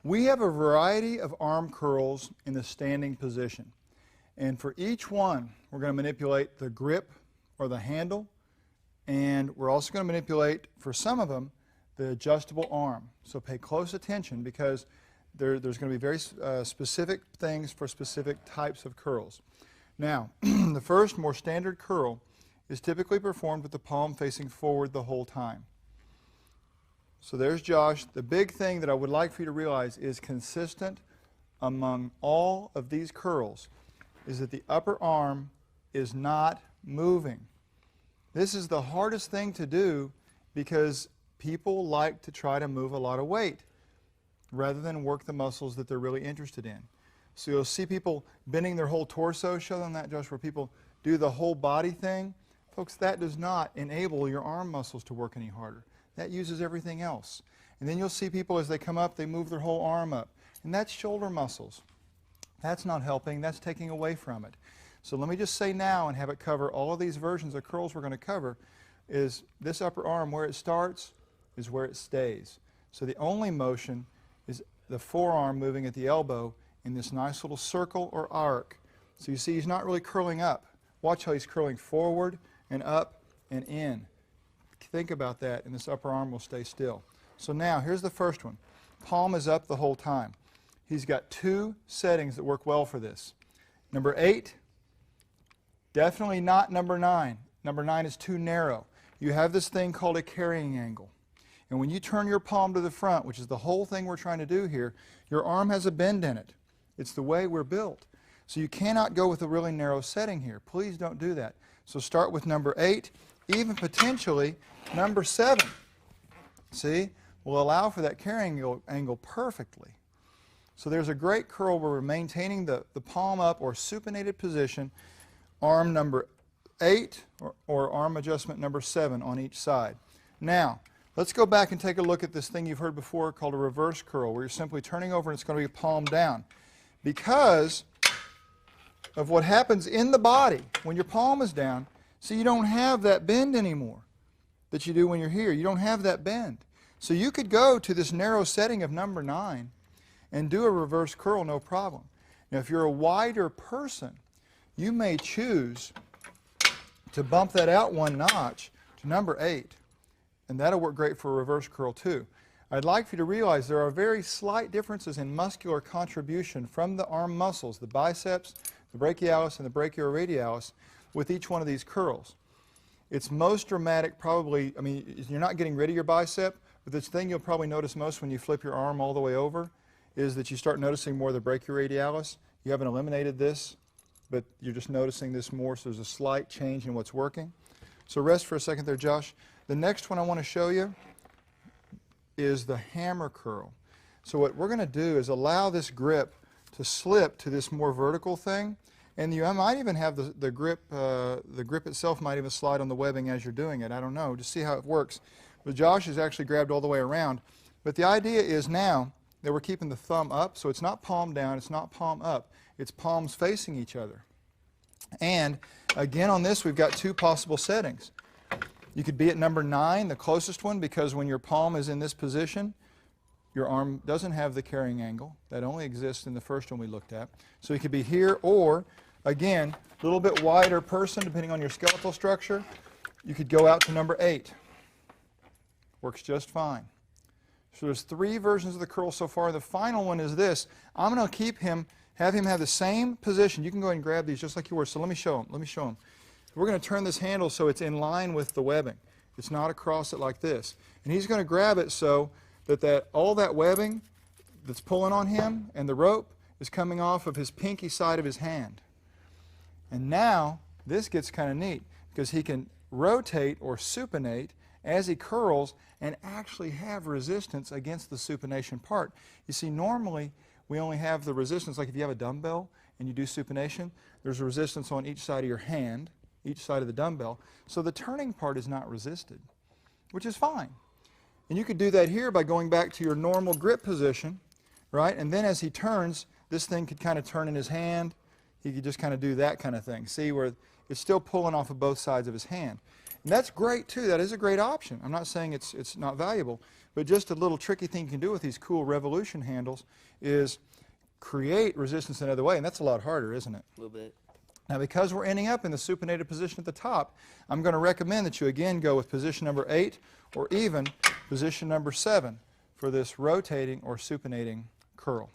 We have a variety of arm curls in the standing position. And for each one, we're going to manipulate the grip or the handle, and we're also going to manipulate, for some of them, the adjustable arm. So pay close attention because there's going to be very specific things for specific types of curls. Now, the first, more standard curl is typically performed with the palm facing forward the whole time. So there's Josh. The big thing that I would like for you to realize is consistent among all of these curls is that the upper arm is not moving. This is the hardest thing to do because people like to try to move a lot of weight rather than work the muscles that they're really interested in. So you'll see people bending their whole torso. Show them that, Josh, where people do the whole body thing. Folks, that does not enable your arm muscles to work any harder. That uses everything else. And then you'll see people as they come up, they move their whole arm up. And that's shoulder muscles. That's not helping. That's taking away from it. So let me just say now and have it cover all of these versions of curls we're going to cover is this upper arm, where it starts is where it stays. So the only motion is the forearm moving at the elbow in this nice little circle or arc. So you see he's not really curling up. Watch how he's curling forward and up and in. Think about that, and this upper arm will stay still. So now, here's the first one. Palm is up the whole time. He's got two settings that work well for this. Number 8, definitely not number 9. Number 9 is too narrow. You have this thing called a carrying angle. And when you turn your palm to the front, which is the whole thing we're trying to do here, your arm has a bend in it. It's the way we're built. So you cannot go with a really narrow setting here. Please don't do that. So start with number 8, even potentially number 7. See? Will allow for that carrying angle perfectly. So there's a great curl where we're maintaining the palm up or supinated position, arm number 8 or arm adjustment number 7 on each side. Now, let's go back and take a look at this thing you've heard before called a reverse curl, where you're simply turning over and it's going to be palm down. Because of what happens in the body when your palm is down, see, you don't have that bend anymore that you do when you're here. You don't have that bend. So you could go to this narrow setting of number 9 and do a reverse curl, no problem. Now, if you're a wider person, you may choose to bump that out one notch to number 8, and that'll work great for a reverse curl too. I'd like for you to realize there are very slight differences in muscular contribution from the arm muscles, the biceps, the brachialis, and the brachioradialis, with each one of these curls. It's most dramatic probably, I mean, you're not getting rid of your bicep, but the thing you'll probably notice most when you flip your arm all the way over is that you start noticing more of the brachioradialis. You haven't eliminated this, but you're just noticing this more, so there's a slight change in what's working. So rest for a second there, Josh. The next one I want to show you is the hammer curl. So what we're going to do is allow this grip to slip to this more vertical thing, and you might even have the grip itself might even slide on the webbing as you're doing it. I don't know. Just see how it works. But Josh has actually grabbed all the way around. But the idea is now that we're keeping the thumb up, so it's not palm down, it's not palm up. It's palms facing each other. And again on this we've got two possible settings. You could be at number 9, the closest one, because when your palm is in this position, your arm doesn't have the carrying angle. That only exists in the first one we looked at. So you could be here, or again, a little bit wider person depending on your skeletal structure. You could go out to number 8. Works just fine. So there's 3 versions of the curl so far. The final one is this. I'm going to have him have the same position. You can go ahead and grab these just like you were. So let me show him. We're going to turn this handle so it's in line with the webbing. It's not across it like this. And he's going to grab it so that all that webbing that's pulling on him and the rope is coming off of his pinky side of his hand. And now this gets kind of neat because he can rotate or supinate as he curls and actually have resistance against the supination part. You see, normally we only have the resistance, like if you have a dumbbell and you do supination, there's a resistance on each side of your hand, each side of the dumbbell, so the turning part is not resisted, which is fine. And you could do that here by going back to your normal grip position, right? And then as he turns, this thing could kind of turn in his hand. He could just kind of do that kind of thing. See where it's still pulling off of both sides of his hand. And that's great too. That is a great option. I'm not saying it's not valuable, but just a little tricky thing you can do with these cool revolution handles is create resistance another way, and that's a lot harder, isn't it? A little bit. Now, because we're ending up in the supinated position at the top, I'm going to recommend that you again go with position number 8 or even position number 7 for this rotating or supinating curl.